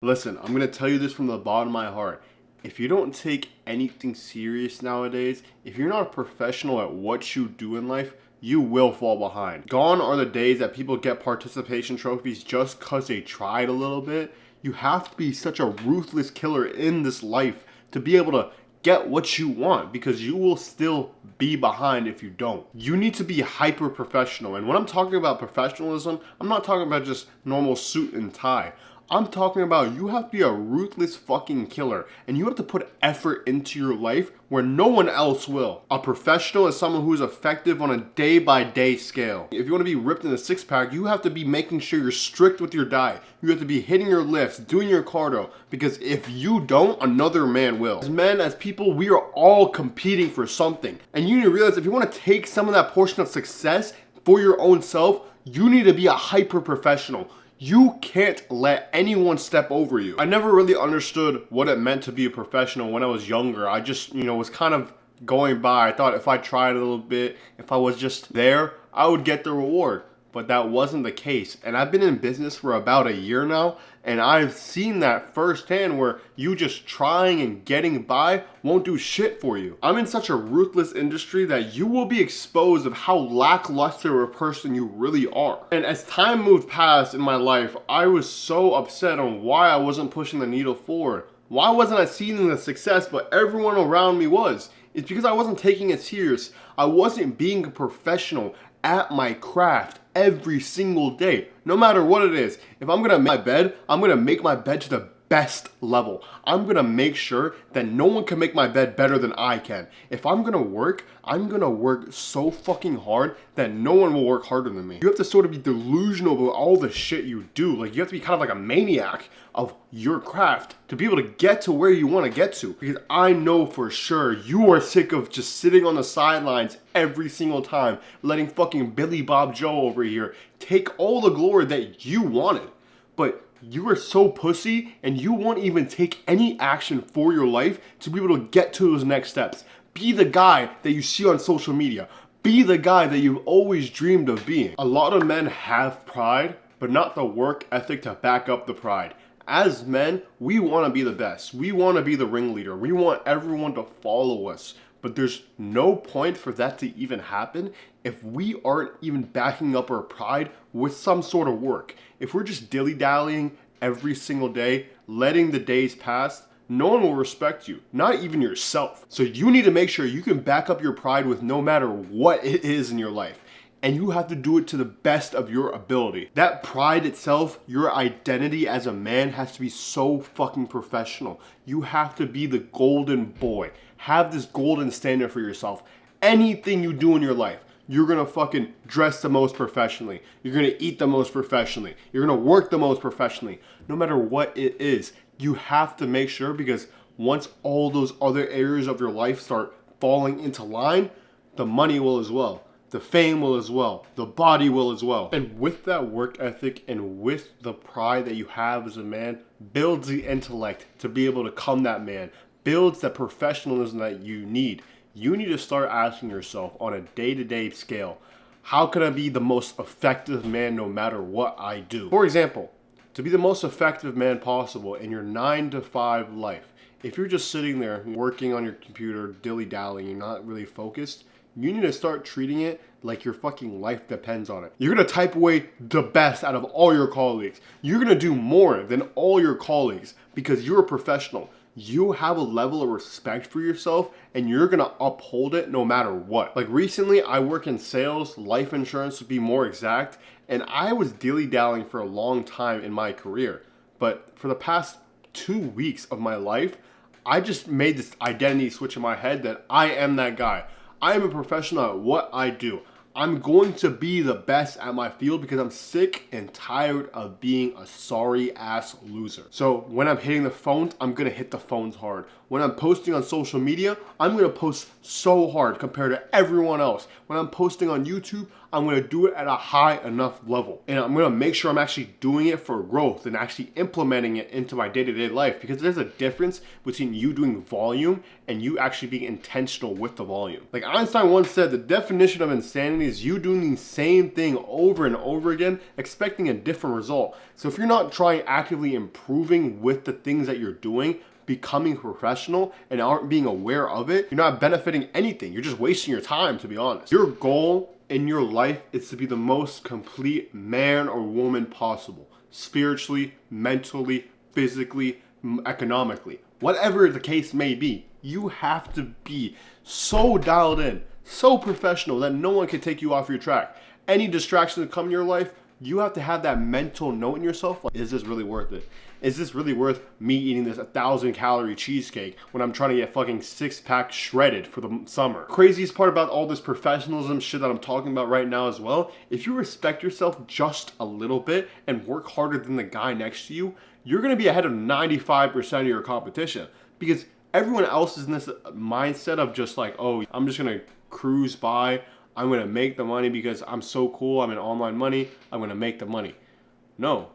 Listen, I'm going to tell you this from the bottom of my heart. If you don't take anything serious nowadays, if you're not a professional at what you do in life, you will fall behind. Gone are the days that people get participation trophies just because they tried a little bit. You have to be such a ruthless killer in this life to be able to get what you want, because you will still be behind if you don't. You need to be hyper professional. And when I'm talking about professionalism, I'm not talking about just normal suit and tie. I'm talking about you have to be a ruthless fucking killer, and you have to put effort into your life where no one else will. A professional is someone who is effective on a day-by-day scale. If you want to be ripped in a six-pack, you have to be making sure you're strict with your diet. You have to be hitting your lifts, doing your cardio, because if you don't, another man will. As men, as people, we are all competing for something. And you need to realize if you want to take some of that portion of success for your own self, you need to be a hyper professional. You can't let anyone step over you. I never really understood what it meant to be a professional when I was younger. I just, was kind of going by. I thought if I tried a little bit, if I was just there, I would get the reward. But that wasn't the case. And I've been in business for about a year now, and I've seen that firsthand where you just trying and getting by won't do shit for you. I'm in such a ruthless industry that you will be exposed of how lackluster a person you really are. And as time moved past in my life, I was so upset on why I wasn't pushing the needle forward. Why wasn't I seeing the success but everyone around me was? It's because I wasn't taking it serious. I wasn't being a professional at my craft every single day, no matter what it is. If I'm gonna make my bed, I'm gonna make my bed to the best level. I'm gonna make sure that no one can make my bed better than I can. If I'm gonna work, I'm gonna work so fucking hard that no one will work harder than me. You have to sort of be delusional about all the shit you do. Like, you have to be kind of like a maniac of your craft to be able to get to where you want to get to. Because I know for sure you are sick of just sitting on the sidelines every single time, letting fucking Billy Bob Joe over here take all the glory that you wanted. But you are so pussy and you won't even take any action for your life to be able to get to those next steps. Be the guy that you see on social media. Be the guy that you've always dreamed of being. A lot of men have pride, but not the work ethic to back up the pride. As men, we want to be the best. We want to be the ringleader. We want everyone to follow us. But there's no point for that to even happen if we aren't even backing up our pride with some sort of work. If we're just dilly-dallying every single day, letting the days pass, no one will respect you, not even yourself. So you need to make sure you can back up your pride with no matter what it is in your life. And you have to do it to the best of your ability. That pride itself, your identity as a man, has to be so fucking professional. You have to be the golden boy. Have this golden standard for yourself. Anything you do in your life, you're gonna fucking dress the most professionally. You're gonna eat the most professionally. You're gonna work the most professionally. No matter what it is, you have to make sure, because once all those other areas of your life start falling into line, the money will as well. The fame will as well. The body will as well. And with that work ethic and with the pride that you have as a man, builds the intellect to be able to become that man. Builds that professionalism that you need. You need to start asking yourself on a day-to-day scale, how can I be the most effective man no matter what I do? For example, to be the most effective man possible in your 9-to-5 life, if you're just sitting there working on your computer, dilly-dallying, you're not really focused, you need to start treating it like your fucking life depends on it. You're gonna type away the best out of all your colleagues. You're gonna do more than all your colleagues because you're a professional. You have a level of respect for yourself and you're gonna uphold it no matter what. Like recently, I work in sales, life insurance to be more exact, and I was dilly-dallying for a long time in my career. But for the past 2 weeks of my life, I just made this identity switch in my head that I am that guy. I am a professional at what I do. I'm going to be the best at my field because I'm sick and tired of being a sorry ass loser. So when I'm hitting the phones, I'm gonna hit the phones hard. When I'm posting on social media, I'm gonna post so hard compared to everyone else. When I'm posting on YouTube, I'm gonna do it at a high enough level. And I'm gonna make sure I'm actually doing it for growth and actually implementing it into my day-to-day life, because there's a difference between you doing volume and you actually being intentional with the volume. Like Einstein once said, the definition of insanity is you doing the same thing over and over again, expecting a different result. So if you're not trying actively improving with the things that you're doing, becoming professional, and aren't being aware of it, you're not benefiting anything. You're just wasting your time, to be honest. Your goal in your life is to be the most complete man or woman possible. Spiritually, mentally, physically, economically. Whatever the case may be, you have to be so dialed in, so professional that no one can take you off your track. Any distractions that come in your life, you have to have that mental note in yourself, like, is this really worth it? Is this really worth me eating this 1,000-calorie cheesecake when I'm trying to get fucking 6-pack shredded for the summer? Craziest part about all this professionalism shit that I'm talking about right now as well, if you respect yourself just a little bit and work harder than the guy next to you, you're gonna be ahead of 95% of your competition, because everyone else is in this mindset of just like, oh, I'm just gonna cruise by, I'm gonna make the money because I'm so cool, I'm in online money, I'm gonna make the money. No,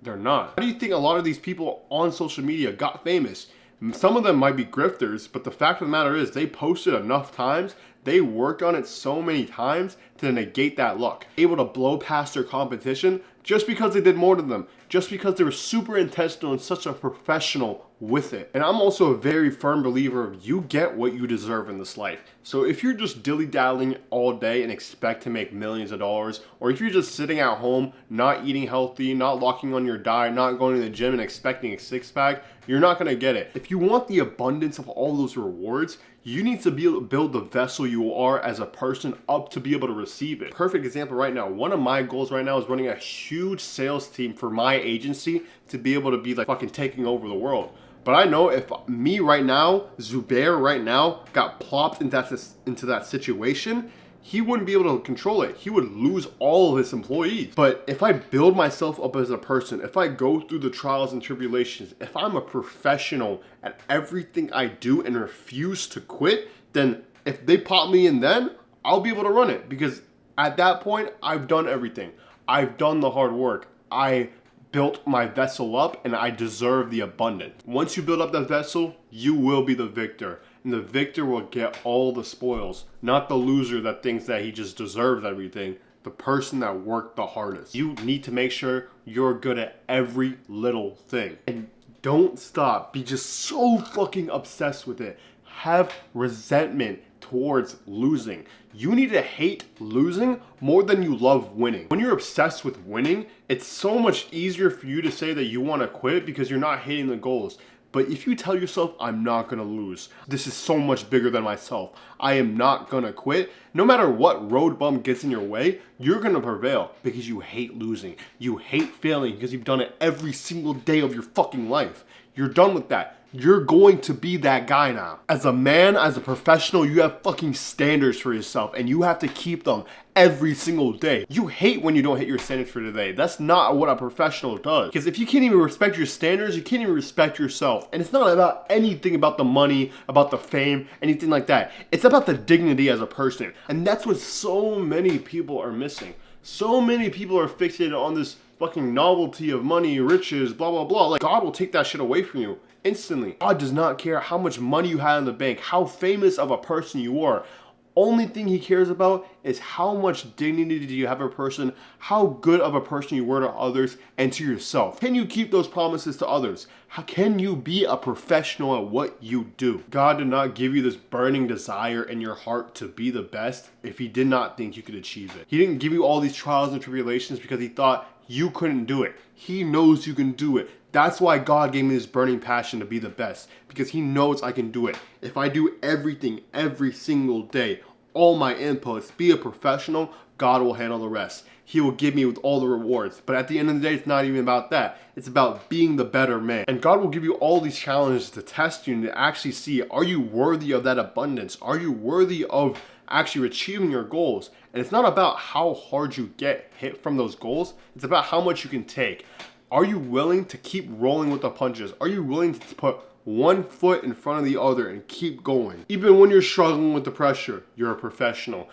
they're not. How do you think a lot of these people on social media got famous? Some of them might be grifters, but the fact of the matter is they posted enough times, they worked on it so many times to negate that luck. Able to blow past their competition just because they did more than them, just because they were super intentional and such a professional with it. And I'm also a very firm believer of you get what you deserve in this life. So if you're just dilly-dallying all day and expect to make millions of dollars, or if you're just sitting at home, not eating healthy, not locking on your diet, not going to the gym and expecting a six-pack, you're not gonna get it. If you want the abundance of all those rewards, you need to be able to build the vessel you are as a person up to be able to receive it. Perfect example right now. One of my goals right now is running a huge sales team for my agency to be able to be like fucking taking over the world. But I know if me right now, Zubair right now, got plopped into that situation, he wouldn't be able to control it. He would lose all of his employees. But if I build myself up as a person, if I go through the trials and tribulations, if I'm a professional at everything I do and refuse to quit, then if they pop me in then, I'll be able to run it. Because at that point, I've done everything. I've done the hard work. I built my vessel up and I deserve the abundance. Once you build up that vessel, you will be the victor. And the victor will get all the spoils, not the loser that thinks that he just deserves everything, the person that worked the hardest. You need to make sure you're good at every little thing. And don't stop. Be just so fucking obsessed with it. Have resentment towards losing. You need to hate losing more than you love winning. When you're obsessed with winning, it's so much easier for you to say that you want to quit because you're not hitting the goals. But if you tell yourself, I'm not gonna lose, this is so much bigger than myself, I am not gonna quit, no matter what road bump gets in your way, you're gonna prevail because you hate losing. You hate failing because you've done it every single day of your fucking life. You're done with that. You're going to be that guy now. As a man, as a professional, you have fucking standards for yourself and you have to keep them every single day. You hate when you don't hit your standards for today. That's not what a professional does. Because if you can't even respect your standards, you can't even respect yourself. And it's not about anything about the money, about the fame, anything like that. It's about the dignity as a person. And that's what so many people are missing. So many people are fixated on this fucking novelty of money, riches, blah, blah, blah. Like, God will take that shit away from you instantly. God does not care how much money you have in the bank, how famous of a person you are. Only thing he cares about is how much dignity do you have as a person, how good of a person you were to others and to yourself. Can you keep those promises to others? How can you be a professional at what you do? God did not give you this burning desire in your heart to be the best if he did not think you could achieve it. He didn't give you all these trials and tribulations because he thought you couldn't do it. He knows you can do it. That's why God gave me this burning passion to be the best, because he knows I can do it. If I do everything every single day, all my inputs, be a professional, God will handle the rest. He will give me with all the rewards. But at the end of the day, it's not even about that. It's about being the better man. And God will give you all these challenges to test you and to actually see, are you worthy of that abundance? Are you worthy of actually achieving your goals? And it's not about how hard you get hit from those goals. It's about how much you can take. Are you willing to keep rolling with the punches? Are you willing to put one foot in front of the other and keep going? Even when you're struggling with the pressure, you're a professional.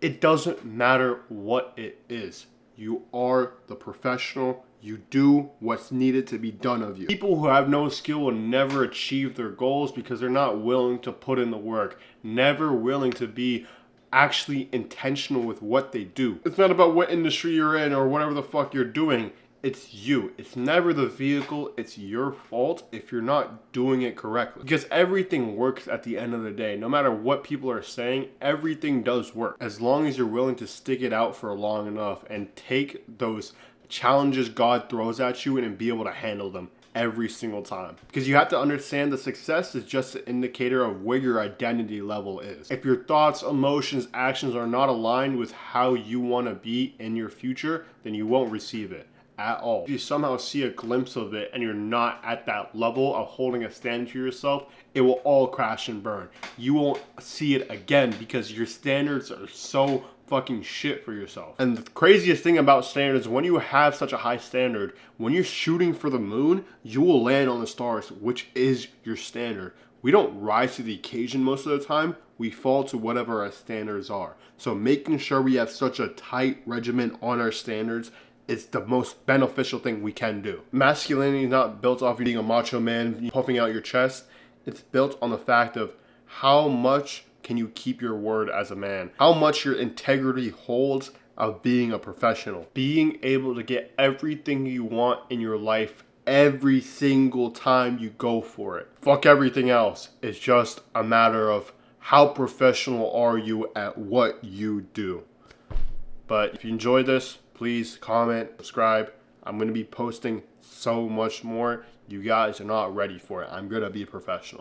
It doesn't matter what it is. You are the professional. You do what's needed to be done of you. People who have no skill will never achieve their goals because they're not willing to put in the work, never willing to be actually intentional with what they do. It's not about what industry you're in or whatever the fuck you're doing. It's you. It's never the vehicle. It's your fault if you're not doing it correctly. Because everything works at the end of the day. No matter what people are saying, everything does work. As long as you're willing to stick it out for long enough and take those challenges God throws at you and be able to handle them every single time. Because you have to understand the success is just an indicator of where your identity level is. If your thoughts, emotions, actions are not aligned with how you want to be in your future, then you won't receive it at all. If you somehow see a glimpse of it and you're not at that level of holding a standard to yourself, it will all crash and burn. You won't see it again because your standards are so fucking shit for yourself. And the craziest thing about standards, when you have such a high standard, when you're shooting for the moon, you will land on the stars, which is your standard. We don't rise to the occasion most of the time. We fall to whatever our standards are. So making sure we have such a tight regimen on our standards is the most beneficial thing we can do. Masculinity is not built off you being a macho man, puffing out your chest. It's built on the fact of how much can you keep your word as a man? How much your integrity holds of being a professional. Being able to get everything you want in your life every single time you go for it. Fuck everything else. It's just a matter of how professional are you at what you do. But if you enjoyed this, please comment, subscribe. I'm going to be posting so much more. You guys are not ready for it. I'm going to be a professional.